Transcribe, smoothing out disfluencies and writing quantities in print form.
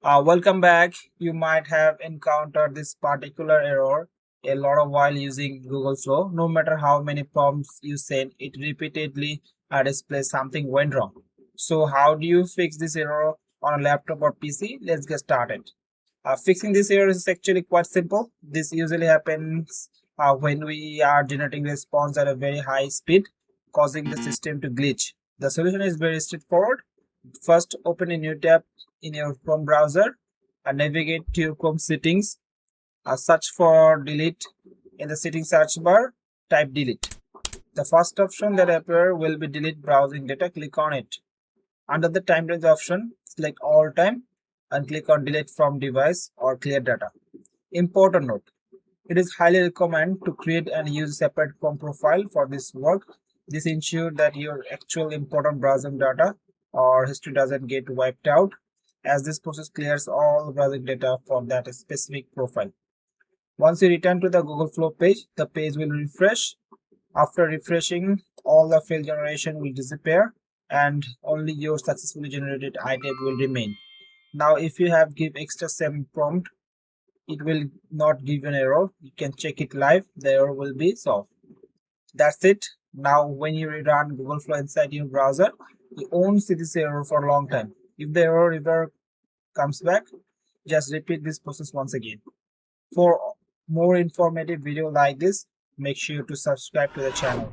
Welcome back. You might have encountered this particular error a lot of while using Google Flow. No matter how many prompts you send, it repeatedly displays something went wrong. So how do you fix this error on a laptop or PC? Let's get started. Fixing this error is actually quite simple. This usually happens when we are generating response at a very high speed, causing the system to glitch. The solution is very straightforward. First, open a new tab in your Chrome browser and navigate to your Chrome settings. Search for delete in the settings search bar. Type delete. The first option that appears will be delete browsing data. Click on it. Under the time range option, select all time and click on delete from device or clear data. Important note: it is highly recommended to create and use a separate Chrome profile for this work. This ensures that your actual important browsing data or history doesn't get wiped out, as this process clears all the browsing data for that specific profile. Once you return to the Google Flow page, the page will refresh. After refreshing, all the failed generation will disappear and only your successfully generated item will remain. Now, if you have give extra same prompt, it will not give an error. You can check it live. The error will be solved. That's it. Now, when you rerun Google Flow inside your browser, you won't see this error for a long time. If the error ever comes back, just repeat this process once again. For more informative video like this, make sure to subscribe to the channel.